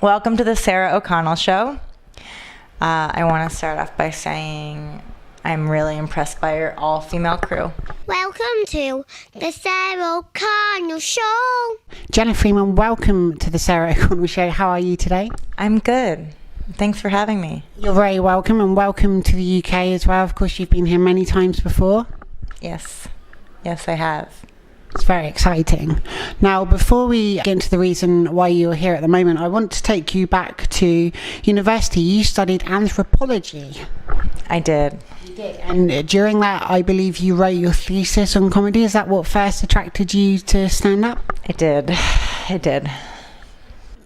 Welcome to the Sarah O'Connell Show. I want to start off by saying I'm really impressed by your all-female crew. Welcome to the Sarah O'Connell Show. Jena Friedman, welcome to the Sarah O'Connell Show. How are you today? I'm good. Thanks for having me. You're very welcome, and welcome to the UK as well. Of course, you've been here many times before. Yes, I have. It's very exciting. Now, before we get into the reason why you're here at the moment, I want to take you back to university. You studied anthropology. I did. You did. And during that, I believe you wrote your thesis on comedy. Is that what first attracted you to stand up? It did.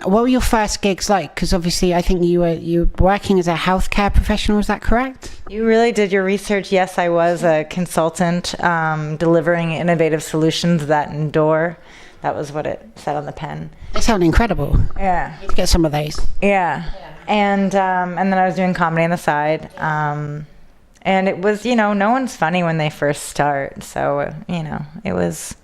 What were your first gigs like? Because obviously I think you were working as a healthcare professional, is that correct? You really did your research. Yes, I was a consultant delivering innovative solutions that endure. That was what it said on the pen. They sound incredible. Yeah. Let's get some of those. Yeah. And then I was doing comedy on the side. And it was, no one's funny when they first start. So, it was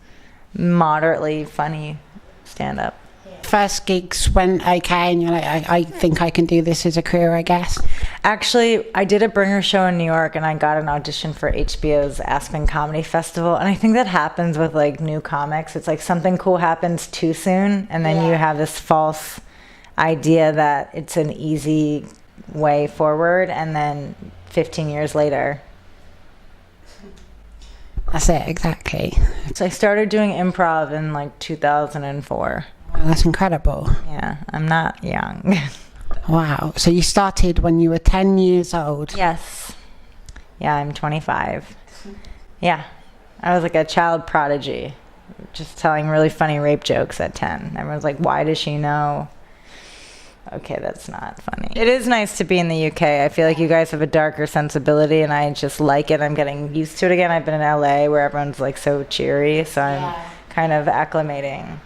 moderately funny stand-up. First gigs went okay, and you're like, I think I can do this as a career, I guess. Actually, I did a bringer show in New York, and I got an audition for HBO's Aspen Comedy Festival, and I think that happens with like new comics. It's like something cool happens too soon, and then you have this false idea that it's an easy way forward, and then 15 years later. That's it, exactly. So I started doing improv in like 2004. Wow, that's incredible. Yeah, I'm not young. Wow. So you started when you were 10 years old? Yes. Yeah, I'm 25. Yeah. I was like a child prodigy, just telling really funny rape jokes at 10. Everyone's like, why does she know? Okay, that's not funny. It is nice to be in the UK. I feel like you guys have a darker sensibility, and I just like it. I'm getting used to it again. I've been in LA where everyone's like so cheery, so I'm kind of acclimating.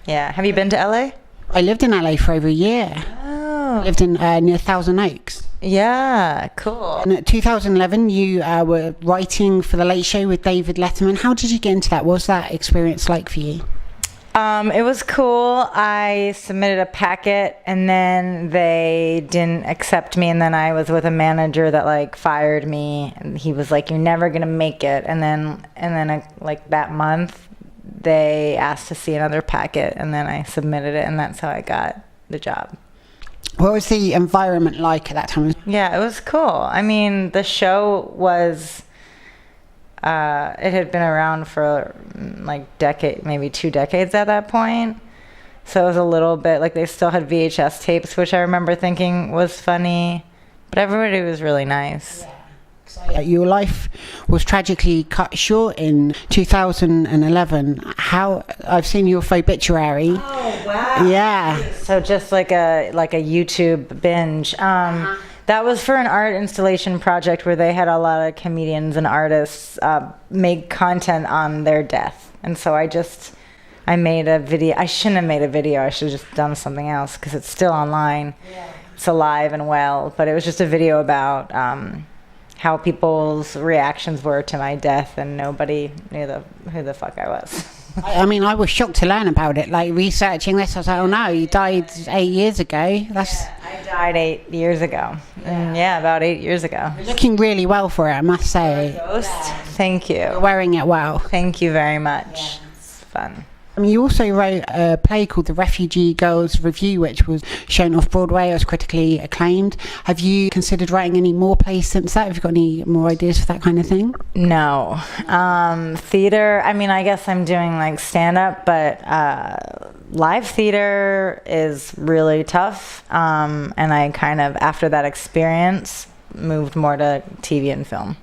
Yeah. Have you been to LA? I lived in LA for over a year. Oh. I lived in near Thousand Oaks. Yeah, cool. And in 2011, you were writing for The Late Show with David Letterman. How did you get into that? What was that experience like for you? It was cool. I submitted a packet, and then they didn't accept me, and then I was with a manager that like fired me, and he was like, "You're never gonna make it." And then like that month, they asked to see another packet, and then I submitted it, and that's how I got the job. What was the environment like at that time? Yeah, it was cool. I mean, the show was, it had been around for like maybe 2 decades at that point. So it was a little bit like they still had VHS tapes, which I remember thinking was funny, but everybody was really nice. Your life was tragically cut short in 2011. I've seen your obituary. Oh wow! Yeah. So just like a YouTube binge. That was for an art installation project where they had a lot of comedians and artists make content on their death, and so I made a video. I shouldn't have made a video. I should have just done something else because it's still online. Yeah. It's alive and well, but it was just a video about how people's reactions were to my death, and nobody knew who the fuck I was. I mean, I was shocked to learn about it. Like, researching this, I was like, oh no, you died 8 years ago. I died 8 years ago. About 8 years ago. You're looking really well for it, I must say. Ghost? Thank you. You're wearing it well. Thank you very much. It's fun. You also wrote a play called The Refugee Girls Review, which was shown off Broadway. It was critically acclaimed. Have you considered writing any more plays since that? Have you got any more ideas for that kind of thing? No. Theater, I mean, I guess I'm doing like stand-up, but live theater is really tough. And I kind of, after that experience, moved more to TV and film.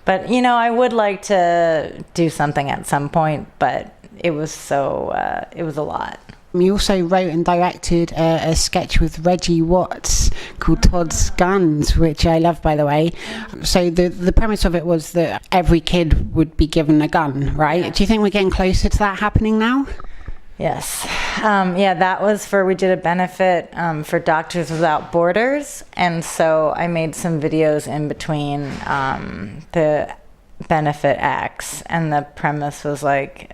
But, I would like to do something at some point, but it was it was a lot. You also wrote and directed a sketch with Reggie Watts called Todd's Guns, which I love, by the way. So the premise of it was that every kid would be given a gun, right? Yeah. Do you think we're getting closer to that happening now? Yes. That was we did a benefit for Doctors Without Borders. And so I made some videos in between the benefit X, and the premise was like,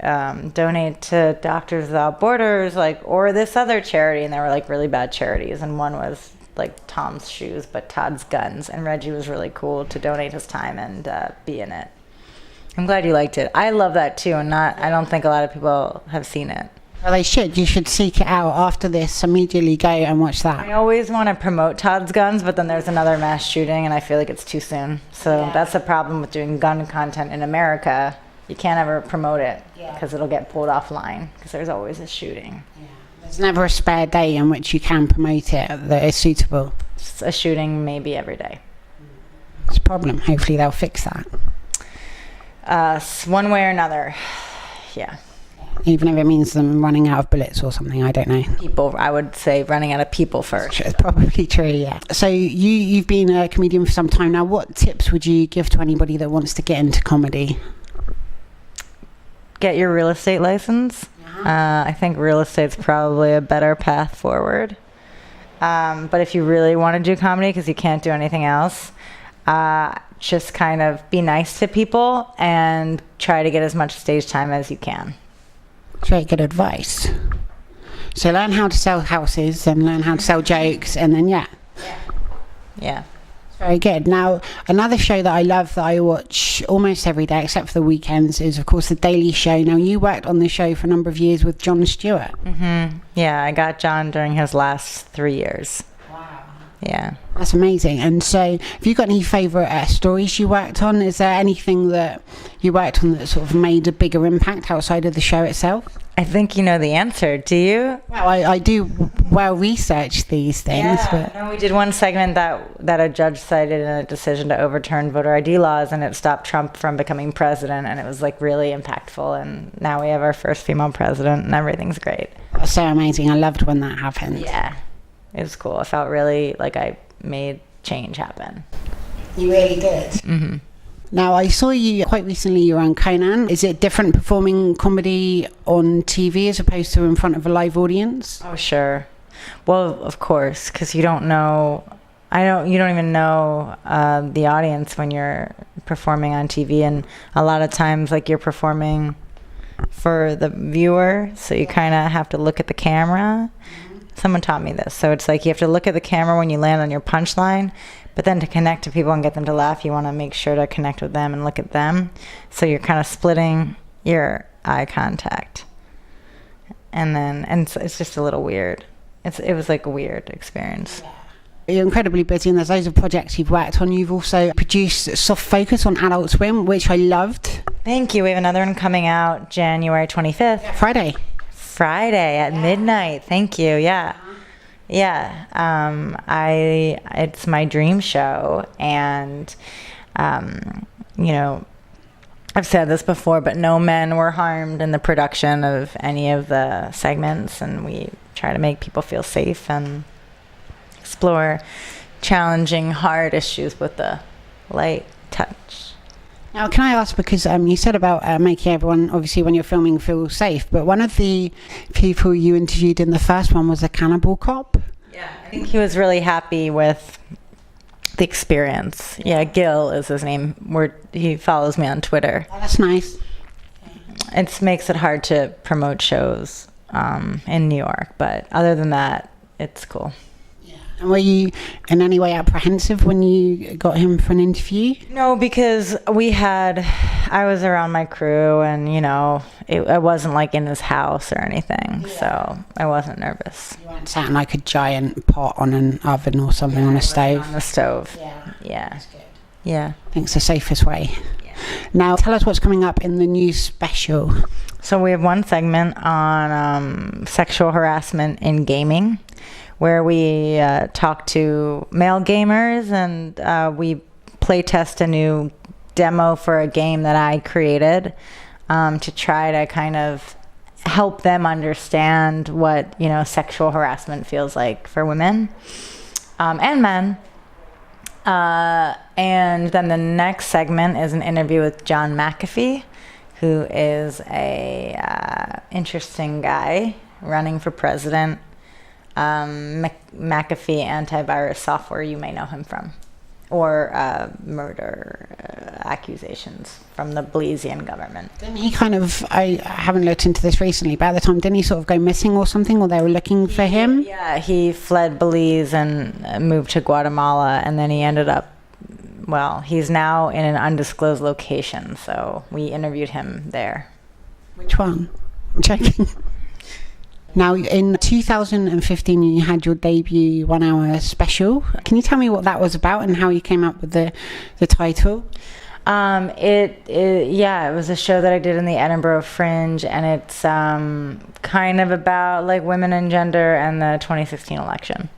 donate to Doctors Without Borders, like, or this other charity, and they were like really bad charities, and one was like Tom's Shoes but Todd's Guns, and Reggie was really cool to donate his time and be in it. I'm glad you liked it. I love that too, and I don't think a lot of people have seen it. Well, they should. You should seek it out after this. Immediately go and watch that. I always want to promote Todd's Guns, but then there's another mass shooting, and I feel like it's too soon. So that's the problem with doing gun content in America. You can't ever promote it because it'll get pulled offline because there's always a shooting. Yeah. There's never a spare day in which you can promote it that is suitable. It's a shooting maybe every day. It's a problem. Hopefully they'll fix that. One way or another. Yeah. Even if it means them running out of bullets or something, I don't know. People, I would say running out of people first. It's probably true, yeah. So you've been a comedian for some time now. What tips would you give to anybody that wants to get into comedy? Get your real estate license. I think real estate's probably a better path forward. But if you really want to do comedy because you can't do anything else, just kind of be nice to people and try to get as much stage time as you can. Very good advice. So learn how to sell houses and learn how to sell jokes, and then Yeah. Very good. Now, another show that I love that I watch almost every day except for the weekends is, of course, The Daily Show. Now, you worked on the show for a number of years with Jon Stewart. Mm-hmm. Yeah, I got Jon during his last 3 years. Wow. Yeah. That's amazing. And so, have you got any favourite stories you worked on? Is there anything that you worked on that sort of made a bigger impact outside of the show itself? I think you know the answer. Do you? Well, I do well research these things. Yeah. But No, we did one segment that a judge cited in a decision to overturn voter ID laws, and it stopped Trump from becoming president, and it was like really impactful. And now we have our first female president, and everything's great. That's so amazing. I loved when that happened. Yeah, it was cool. I felt really like I made change happen. You really did. Mm-hmm. Now, I saw you quite recently, you were on Conan. Is it different performing comedy on TV as opposed to in front of a live audience? Oh, sure. Well, of course, because you don't know, you don't even know the audience when you're performing on TV. And a lot of times, like, you're performing for the viewer, so you kind of have to look at the camera. Someone taught me this. So it's like you have to look at the camera when you land on your punchline, but then to connect to people and get them to laugh, you want to make sure to connect with them and look at them. So you're kind of splitting your eye contact. And so it's just a little weird. It was like a weird experience. You're incredibly busy and there's loads of projects you've worked on. You've also produced Soft Focus on Adult Swim, which I loved. Thank you. We have another one coming out January 25th. Friday at midnight. Thank you. Yeah. It's my dream show, and you know, I've said this before, but no men were harmed in the production of any of the segments, and we try to make people feel safe and explore challenging, hard issues with the light touch. Now, can I ask, because you said about making everyone, obviously, when you're filming, feel safe, but one of the people you interviewed in the first one was a cannibal cop? Yeah, I think he was really happy with the experience. Yeah, Gil is his name. He follows me on Twitter. Oh, that's nice. It makes it hard to promote shows in New York, but other than that, it's cool. And were you in any way apprehensive when you got him for an interview? No, because I was around my crew, and, you know, I wasn't like in his house or anything, so I wasn't nervous. You weren't sat in like a giant pot on an oven or something on a stove? On the stove. Yeah. That's good. Yeah. I think it's the safest way. Yeah. Now, tell us what's coming up in the new special. So we have one segment on sexual harassment in gaming, where we talk to male gamers, and we play test a new demo for a game that I created to try to kind of help them understand what, you know, sexual harassment feels like for women and men. And then the next segment is an interview with John McAfee, who is a interesting guy running for president. McAfee antivirus software, you may know him from. or murder accusations from the Belizean government. Didn't he kind of, I haven't looked into this recently, but at the time, didn't he sort of go missing or something, or they were looking for him? Yeah, he fled Belize and moved to Guatemala, and then he ended up, well, he's now in an undisclosed location, so we interviewed him there. Which one? I'm checking. Now, in 2015, you had your debut 1 hour special. Can you tell me what that was about and how you came up with the title? It was a show that I did in the Edinburgh Fringe, and it's kind of about like women and gender and the 2016 election.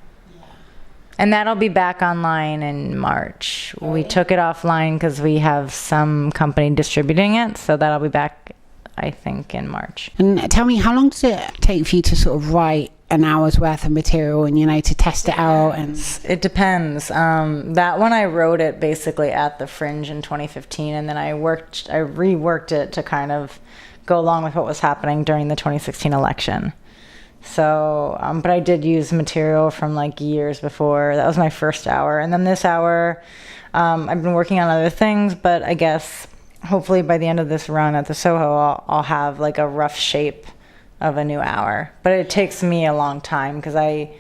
And that'll be back online in March. We took it offline because we have some company distributing it, so that'll be back, I think, in March. And tell me, how long does it take for you to sort of write an hour's worth of material and, to test it out? And it depends. That one I wrote it basically at the Fringe in 2015, and then I reworked it to kind of go along with what was happening during the 2016 election. So, but I did use material from like years before. That was my first hour. And then this hour, I've been working on other things, but I guess hopefully by the end of this run at the Soho, I'll have like a rough shape of a new hour. But it takes me a long time because I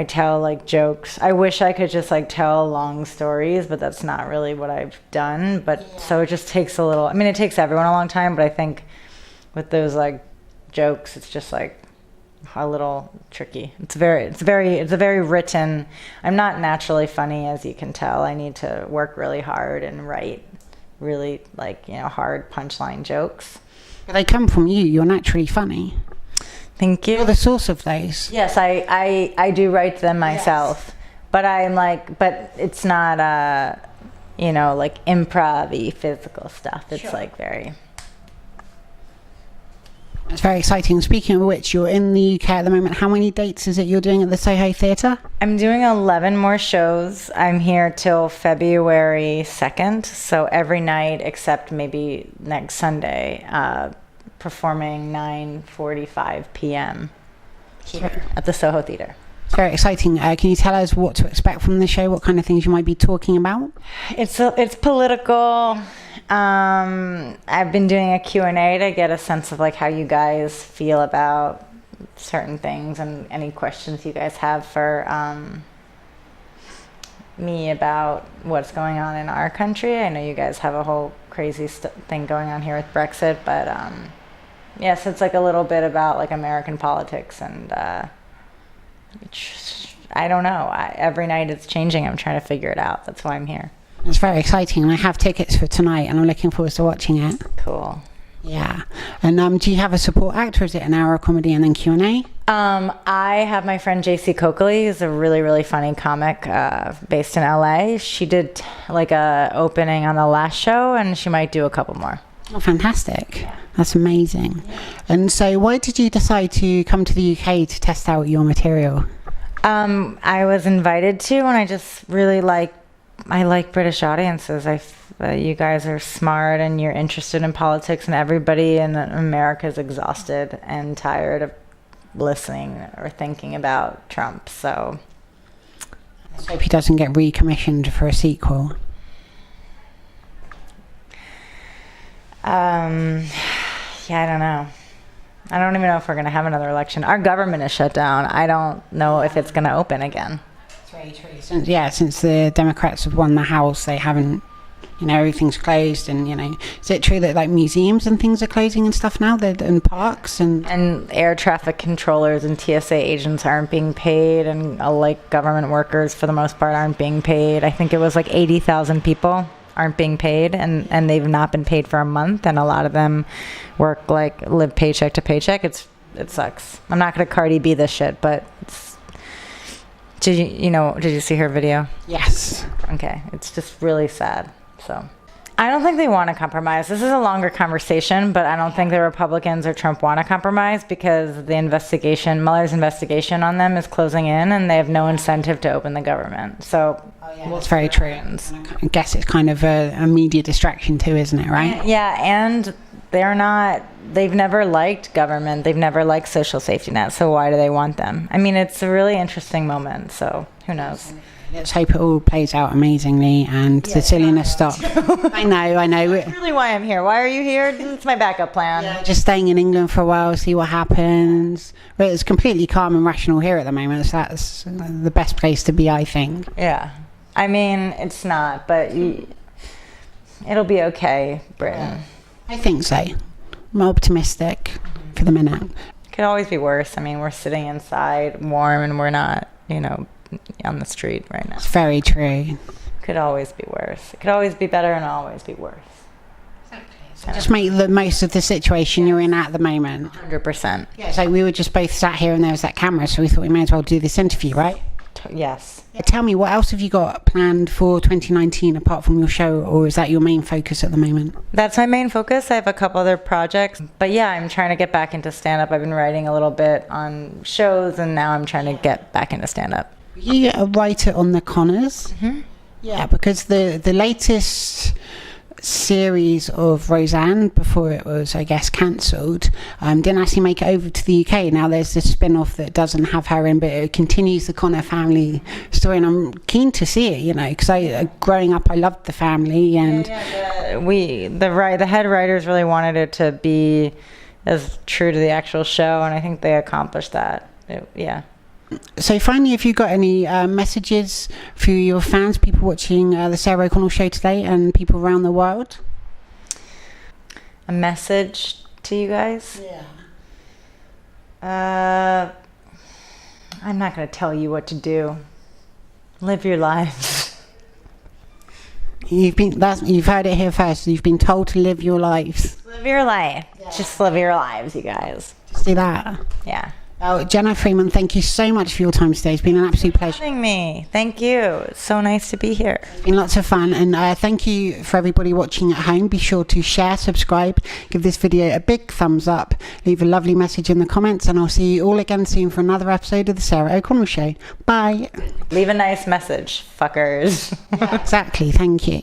tell like jokes. I wish I could just like tell long stories, but that's not really what I've done. But so it just takes it takes everyone a long time, but I think with those like jokes, it's just like a little tricky. It's a very written. I'm not naturally funny, as you can tell. I need to work really hard and write really hard punchline jokes. But they come from you. You're naturally funny. Thank you. You're the source of those. Yes, I do write them myself. Yes. But it's not like improv-y physical stuff. It's Sure. very. It's very exciting. Speaking of which, you're in the UK at the moment. How many dates is it you're doing at the Soho Theatre? I'm doing 11 more shows. I'm here till February 2nd, so every night except maybe next Sunday, performing 9:45 p.m. here at the Soho Theatre. It's very exciting. Can you tell us what to expect from the show? What kind of things you might be talking about? It's political. I've been doing a Q&A to get a sense of like how you guys feel about certain things and any questions you guys have for me about what's going on in our country. I know you guys have a whole crazy thing going on here with Brexit, but so it's like a little bit about like American politics, and I don't know. Every night it's changing. I'm trying to figure it out. That's why I'm here. It's very exciting, and I have tickets for tonight, and I'm looking forward to watching it. Cool. Yeah. And do you have a support act, or is it an hour of comedy and then Q&A? I have my friend JC Coakley, who's a really, really funny comic based in LA. She did like a opening on the last show, and she might do a couple more. Oh, fantastic. That's amazing. And so why did you decide to come to the UK to test out your material? I was invited to, and I just really like British audiences. You guys are smart, and you're interested in politics, and everybody in America is exhausted and tired of listening or thinking about Trump. So let's hope he doesn't get recommissioned for a sequel. I don't know. I don't even know if we're going to have another election. Our government is shut down. I don't know if it's going to open again. That's very true. Since the Democrats have won the House, they haven't, everything's closed. And, is it true that like museums and things are closing and stuff now, and parks and air traffic controllers and TSA agents aren't being paid, and like government workers for the most part aren't being paid. I think it was like 80,000 people aren't being paid, and they've not been paid for a month, and a lot of them live paycheck to paycheck. It sucks. I'm not going to Cardi B this shit, but did you see her video? Yes. Okay, it's just really sad. So I don't think they want to compromise. This is a longer conversation, but I don't think the Republicans or Trump want to compromise, because Mueller's investigation on them is closing in, and they have no incentive to open the government. So that's very true. I guess it's kind of a media distraction too, isn't it, right? Yeah, and they've never liked government. They've never liked social safety nets. So why do they want them? I mean, it's a really interesting moment. So who knows? Let's hope it all plays out amazingly and the silliness stops. I know. That's really why I'm here. Why are you here? It's my backup plan. Just staying in England for a while, see what happens. But it's completely calm and rational here at the moment. So that's the best place to be, I think. Yeah. I mean, it's not, but it'll be okay, Britain. I think so. I'm optimistic for the minute. It could always be worse. I mean, we're sitting inside warm and we're not, on the street right now. It's very true. Could always be worse. It could always be better and always be worse. Just make the most of the situation you're in at the moment. 100%. Yeah, so we were just both sat here and there was that camera, so we thought we may as well do this interview, right? Yes. Yeah, tell me, what else have you got planned for 2019 apart from your show, or is that your main focus at the moment? That's my main focus. I have a couple other projects. But yeah, I'm trying to get back into stand-up. I've been writing a little bit on shows, and now I'm trying to get back into stand-up. You a writer on the Connors? Mm-hmm. Yeah, because the latest series of Roseanne, before it was, I guess, cancelled, didn't actually make it over to the UK. Now there's this spin-off that doesn't have her in, but it continues the Connor family story, and I'm keen to see it, because growing up I loved the family, and the head writers really wanted it to be as true to the actual show, and I think they accomplished that. So finally, if you've got any messages for your fans, people watching the Sarah O'Connell show today and people around the world? A message to you guys? Yeah. I'm not going to tell you what to do. Live your lives. You've heard it here first. You've been told to live your lives. Live your life. Yeah. Just live your lives, you guys. Just do that. Yeah. Well, Jena Friedman, thank you so much for your time today. It's been an absolute pleasure. Having me. Thank you. It's so nice to be here. It's been lots of fun, and thank you for everybody watching at home. Be sure to share, subscribe, give this video a big thumbs up, leave a lovely message in the comments, and I'll see you all again soon for another episode of the Sarah O'Connell Show. Bye. Leave a nice message, fuckers. Yeah, exactly. Thank you.